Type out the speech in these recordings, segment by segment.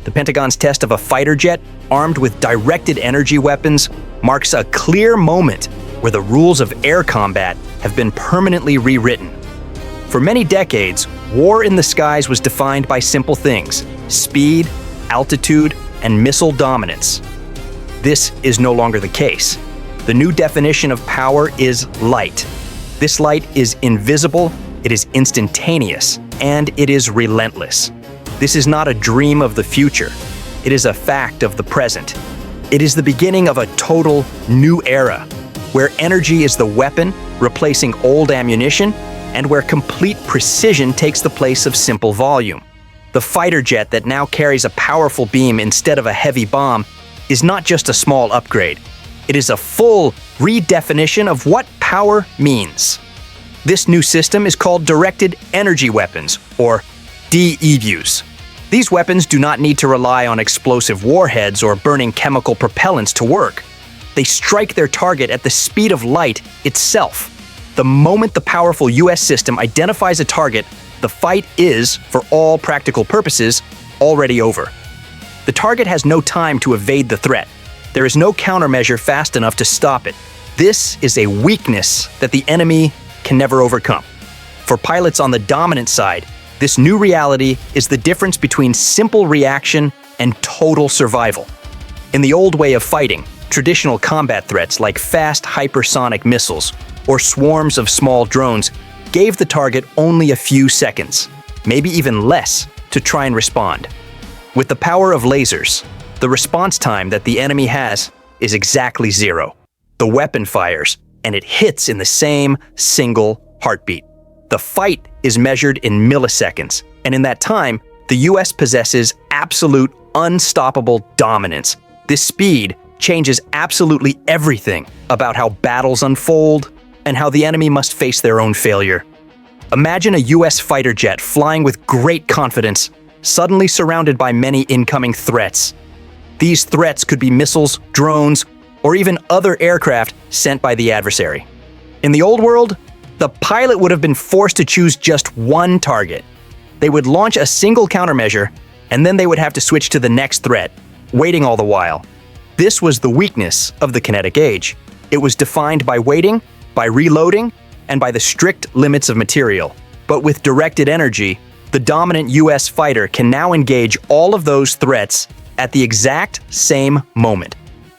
The Pentagon's test of a fighter jet armed with directed energy weapons marks a clear moment where the rules of air combat have been permanently rewritten. For many decades, war in the skies was defined by simple things: speed, altitude, and missile dominance. This is no longer the case. The new definition of power is light. This light is invisible, it is instantaneous, and it is relentless. This is not a dream of the future. It is a fact of the present. It is the beginning of a total new era, where energy is the weapon, replacing old ammunition, and where complete precision takes the place of simple volume. The fighter jet that now carries a powerful beam instead of a heavy bomb is not just a small upgrade. It is a full redefinition of what power means. This new system is called Directed Energy Weapons, or DEWs. These weapons do not need to rely on explosive warheads or burning chemical propellants to work. They strike their target at the speed of light itself. The moment the powerful US system identifies a target, the fight is, for all practical purposes, already over. The target has no time to evade the threat. There is no countermeasure fast enough to stop it. This is a weakness that the enemy can never overcome. For pilots on the dominant side, this new reality is the difference between simple reaction and total survival. In the old way of fighting, traditional combat threats like fast hypersonic missiles or swarms of small drones gave the target only a few seconds, maybe even less, to try and respond. With the power of lasers, the response time that the enemy has is exactly zero. The weapon fires, and it hits in the same single heartbeat. The fight is measured in milliseconds, and in that time, the US possesses absolute, unstoppable dominance. This speed changes absolutely everything about how battles unfold and how the enemy must face their own failure. Imagine a US fighter jet flying with great confidence, suddenly surrounded by many incoming threats. These threats could be missiles, drones, or even other aircraft sent by the adversary. In the old world, the pilot would have been forced to choose just one target. They would launch a single countermeasure, and then they would have to switch to the next threat, waiting all the while. This was the weakness of the kinetic age. It was defined by waiting, by reloading, and by the strict limits of material. But with directed energy, the dominant US fighter can now engage all of those threats at the exact same moment.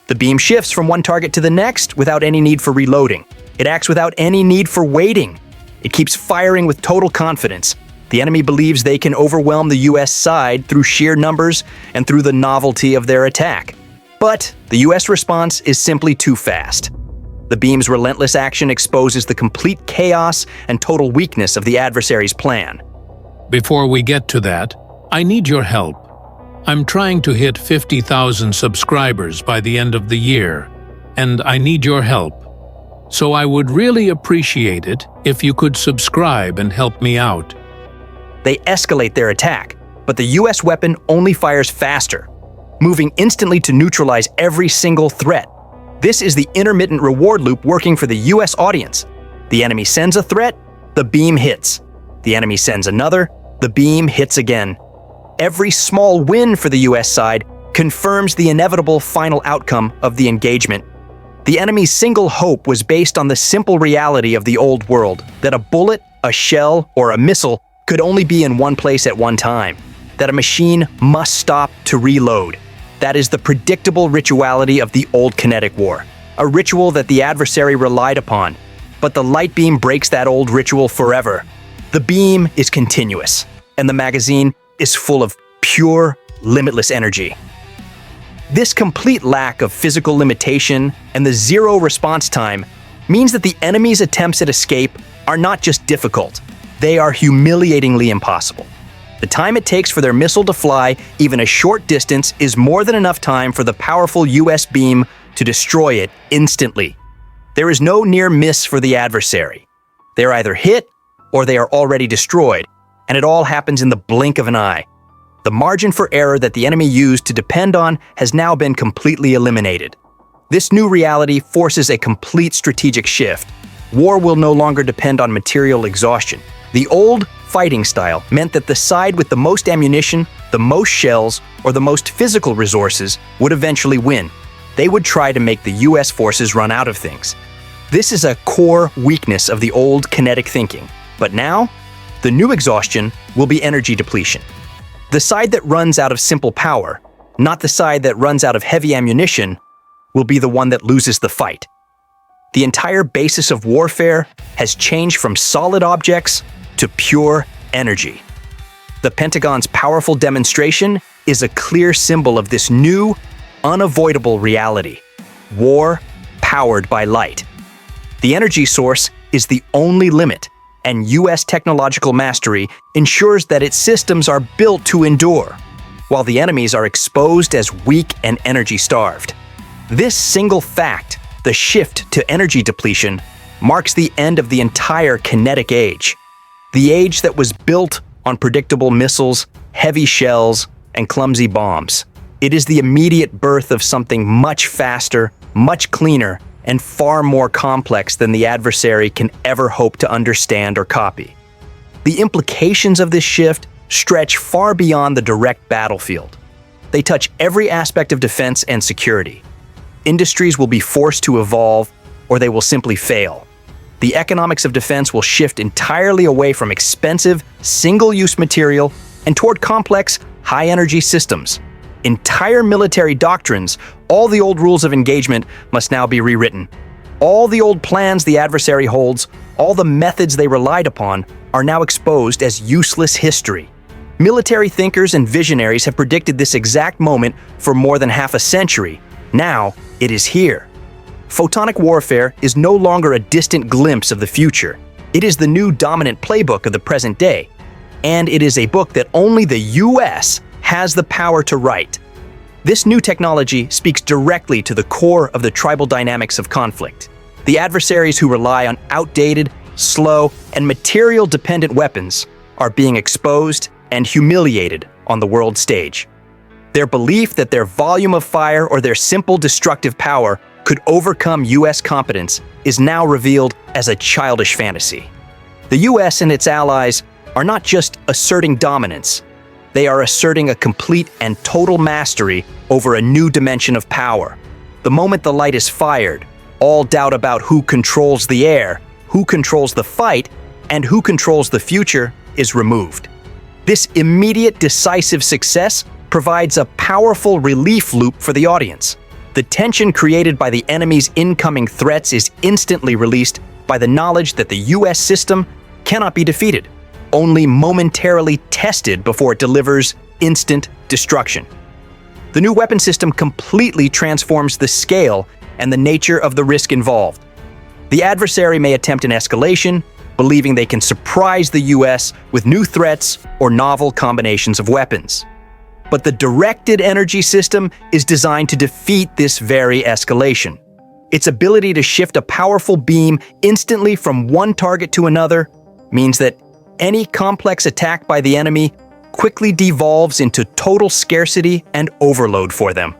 The beam shifts from one target to the next without any need for reloading. It acts without any need for waiting. It keeps firing with total confidence. The enemy believes they can overwhelm the US side through sheer numbers and through the novelty of their attack. But the US response is simply too fast. The beam's relentless action exposes the complete chaos and total weakness of the adversary's plan. Before we get to that, I need your help. I'm trying to hit 50,000 subscribers by the end of the year, and I need your help. So I would really appreciate it if you could subscribe and help me out. They escalate their attack, but the US weapon only fires faster, moving instantly to neutralize every single threat. This is the intermittent reward loop working for the US audience. The enemy sends a threat, the beam hits. The enemy sends another, the beam hits again. Every small win for the US side confirms the inevitable final outcome of the engagement. The enemy's single hope was based on the simple reality of the old world, that a bullet, a shell, or a missile could only be in one place at one time, that a machine must stop to reload. That is the predictable rituality of the old kinetic war, a ritual that the adversary relied upon. But the light beam breaks that old ritual forever. The beam is continuous, and the magazine is full of pure, limitless energy. This complete lack of physical limitation and the zero response time means that the enemy's attempts at escape are not just difficult, they are humiliatingly impossible. The time it takes for their missile to fly even a short distance is more than enough time for the powerful US beam to destroy it instantly. There is no near miss for the adversary. They are either hit or they are already destroyed, and it all happens in the blink of an eye. The margin for error that the enemy used to depend on has now been completely eliminated. This new reality forces a complete strategic shift. War will no longer depend on material exhaustion. The old fighting style meant that the side with the most ammunition, the most shells, or the most physical resources would eventually win. They would try to make the US forces run out of things. This is a core weakness of the old kinetic thinking. But now, the new exhaustion will be energy depletion. The side that runs out of simple power, not the side that runs out of heavy ammunition, will be the one that loses the fight. The entire basis of warfare has changed from solid objects to pure energy. The Pentagon's powerful demonstration is a clear symbol of this new, unavoidable reality. War powered by light. The energy source is the only limit, and US technological mastery ensures that its systems are built to endure, while the enemies are exposed as weak and energy-starved. This single fact, the shift to energy depletion, marks the end of the entire kinetic age. The age that was built on predictable missiles, heavy shells, and clumsy bombs. It is the immediate birth of something much faster, much cleaner, and far more complex than the adversary can ever hope to understand or copy. The implications of this shift stretch far beyond the direct battlefield. They touch every aspect of defense and security. Industries will be forced to evolve, or they will simply fail. The economics of defense will shift entirely away from expensive, single-use material and toward complex, high-energy systems. Entire military doctrines, all the old rules of engagement must now be rewritten. All the old plans the adversary holds, all the methods they relied upon, are now exposed as useless history. Military thinkers and visionaries have predicted this exact moment for more than half a century. Now, it is here. Photonic warfare is no longer a distant glimpse of the future. It is the new dominant playbook of the present day. And it is a book that only the US has the power to write. This new technology speaks directly to the core of the tribal dynamics of conflict. The adversaries who rely on outdated, slow, and material-dependent weapons are being exposed and humiliated on the world stage. Their belief that their volume of fire or their simple destructive power could overcome US competence is now revealed as a childish fantasy. The US and its allies are not just asserting dominance, they are asserting a complete and total mastery over a new dimension of power. The moment the light is fired, all doubt about who controls the air, who controls the fight, and who controls the future is removed. This immediate decisive success provides a powerful relief loop for the audience. The tension created by the enemy's incoming threats is instantly released by the knowledge that the US system cannot be defeated, only momentarily tested before it delivers instant destruction. The new weapon system completely transforms the scale and the nature of the risk involved. The adversary may attempt an escalation, believing they can surprise the US with new threats or novel combinations of weapons. But the directed energy system is designed to defeat this very escalation. Its ability to shift a powerful beam instantly from one target to another means that any complex attack by the enemy quickly devolves into total scarcity and overload for them,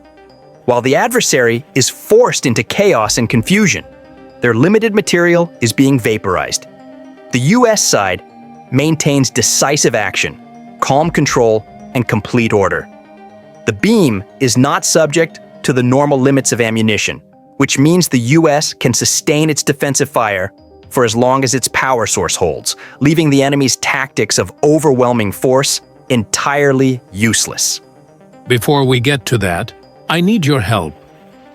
while the adversary is forced into chaos and confusion. Their limited material is being vaporized. The US side maintains decisive action, calm control, and complete order. The beam is not subject to the normal limits of ammunition, which means the US can sustain its defensive fire for as long as its power source holds, leaving the enemy's tactics of overwhelming force entirely useless. Before we get to that, I need your help.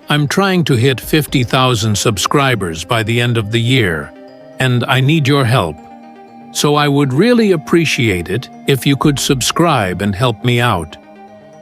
I'm trying to hit 50,000 subscribers by the end of the year, and I need your help. So I would really appreciate it if you could subscribe and help me out.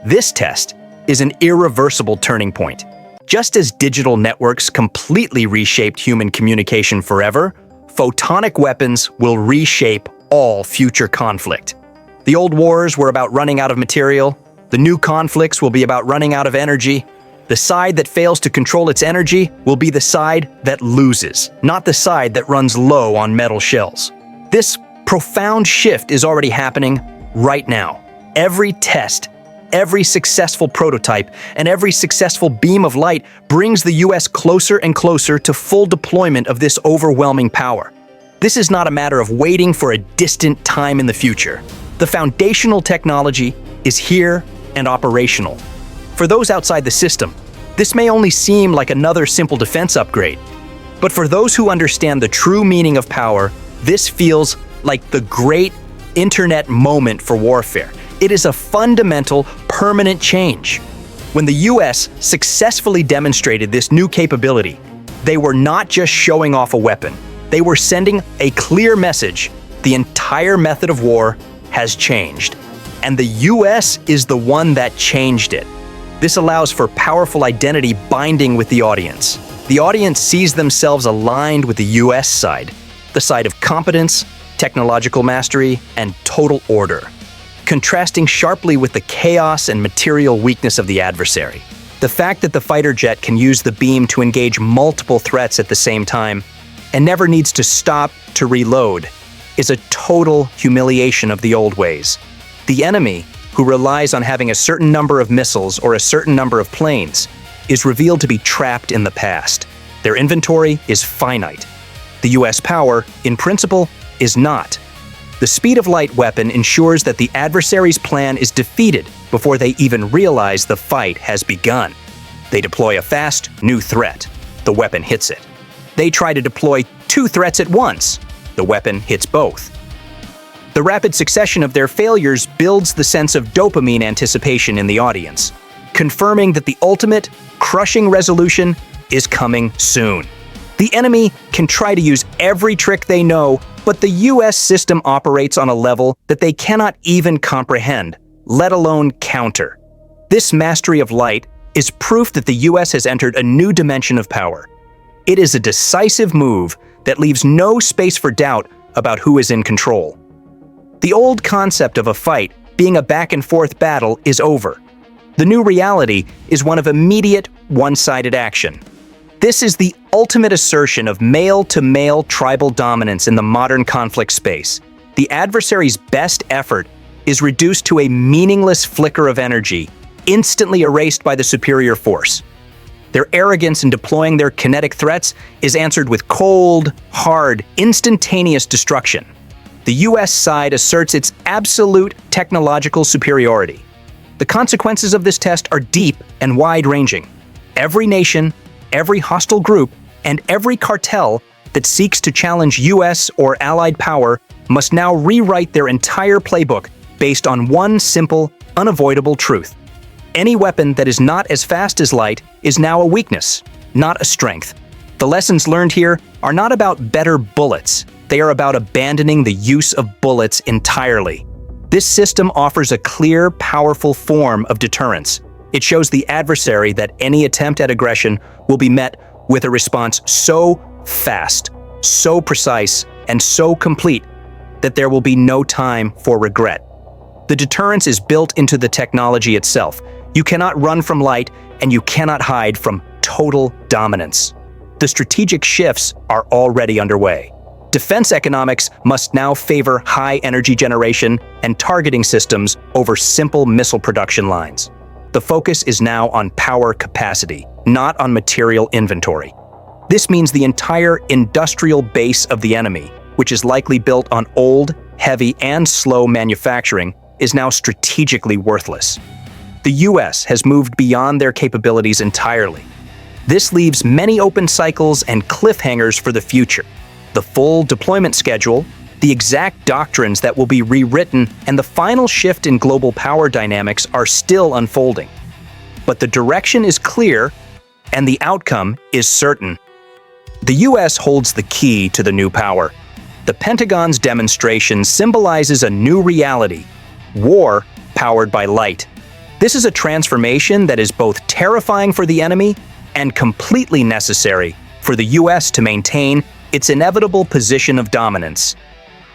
This test is an irreversible turning point. Just as digital networks completely reshaped human communication forever, photonic weapons will reshape all future conflict. The old wars were about running out of material. The new conflicts will be about running out of energy. The side that fails to control its energy will be the side that loses, not the side that runs low on metal shells. This profound shift is already happening right now. Every test, every successful prototype, and every successful beam of light brings the US closer and closer to full deployment of this overwhelming power. This is not a matter of waiting for a distant time in the future. The foundational technology, is here and operational. For those outside the system, this may only seem like another simple defense upgrade. But for those who understand the true meaning of power, this feels like the great internet moment for warfare. It is a fundamental, permanent change. When the US successfully demonstrated this new capability, they were not just showing off a weapon. They were sending a clear message: the entire method of war has changed. And the US is the one that changed it. This allows for powerful identity binding with the audience. The audience sees themselves aligned with the US side, the side of competence, technological mastery, and total order, contrasting sharply with the chaos and material weakness of the adversary. The fact that the fighter jet can use the beam to engage multiple threats at the same time and never needs to stop to reload is a total humiliation of the old ways. The enemy, who relies on having a certain number of missiles or a certain number of planes, is revealed to be trapped in the past. Their inventory is finite. The US power, in principle, is not. The speed of light weapon ensures that the adversary's plan is defeated before they even realize the fight has begun. They deploy a fast, new threat. The weapon hits it. They try to deploy 2 threats at once. The weapon hits both. The rapid succession of their failures builds the sense of dopamine anticipation in the audience, confirming that the ultimate, crushing resolution is coming soon. The enemy can try to use every trick they know, but the US system operates on a level that they cannot even comprehend, let alone counter. This mastery of light is proof that the US has entered a new dimension of power. It is a decisive move that leaves no space for doubt about who is in control. The old concept of a fight being a back-and-forth battle is over. The new reality is one of immediate, one-sided action. This is the ultimate assertion of male-to-male tribal dominance in the modern conflict space. The adversary's best effort is reduced to a meaningless flicker of energy, instantly erased by the superior force. Their arrogance in deploying their kinetic threats is answered with cold, hard, instantaneous destruction. The US side asserts its absolute technological superiority. The consequences of this test are deep and wide-ranging. Every nation, every hostile group, and every cartel that seeks to challenge US or allied power must now rewrite their entire playbook based on one simple, unavoidable truth. Any weapon that is not as fast as light is now a weakness, not a strength. The lessons learned here are not about better bullets. They are about abandoning the use of bullets entirely. This system offers a clear, powerful form of deterrence. It shows the adversary that any attempt at aggression will be met with a response so fast, so precise, and so complete that there will be no time for regret. The deterrence is built into the technology itself. You cannot run from light, and you cannot hide from total dominance. The strategic shifts are already underway. Defense economics must now favor high energy generation and targeting systems over simple missile production lines. The focus is now on power capacity, not on material inventory. This means the entire industrial base of the enemy, which is likely built on old, heavy, and slow manufacturing, is now strategically worthless. The US has moved beyond their capabilities entirely. This leaves many open cycles and cliffhangers for the future. The full deployment schedule, the exact doctrines that will be rewritten, and the final shift in global power dynamics are still unfolding. But the direction is clear, and the outcome is certain. The US holds the key to the new power. The Pentagon's demonstration symbolizes a new reality: war powered by light. This is a transformation that is both terrifying for the enemy and completely necessary for the US to maintain its inevitable position of dominance.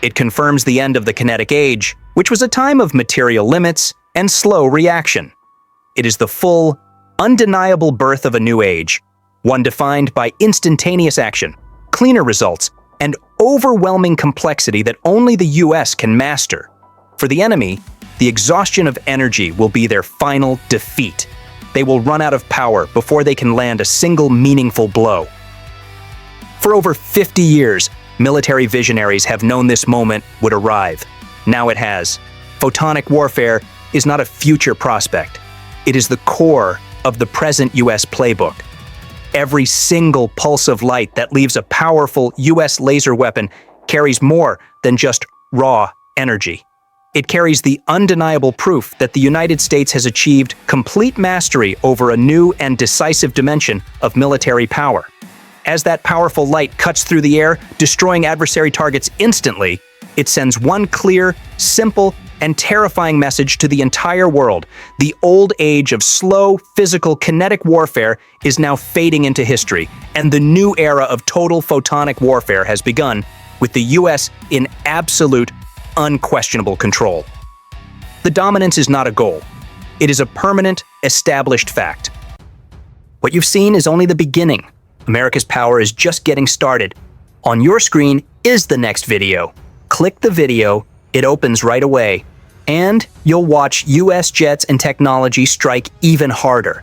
It confirms the end of the kinetic age, which was a time of material limits and slow reaction. It is the full, undeniable birth of a new age, one defined by instantaneous action, cleaner results, and overwhelming complexity that only the US can master. For the enemy, the exhaustion of energy will be their final defeat. They will run out of power before they can land a single meaningful blow. For over 50 years, military visionaries have known this moment would arrive. Now it has. Photonic warfare is not a future prospect. It is the core of the present U.S. playbook. Every single pulse of light that leaves a powerful U.S. laser weapon carries more than just raw energy. It carries the undeniable proof that the United States has achieved complete mastery over a new and decisive dimension of military power. As that powerful light cuts through the air, destroying adversary targets instantly, it sends one clear, simple, and terrifying message to the entire world. The old age of slow, physical, kinetic warfare is now fading into history, and the new era of total photonic warfare has begun, with the U.S. in absolute, unquestionable control. The dominance is not a goal. It is a permanent, established fact. What you've seen is only the beginning. America's power is just getting started. On your screen is the next video. Click the video, it opens right away, and you'll watch U.S. jets and technology strike even harder.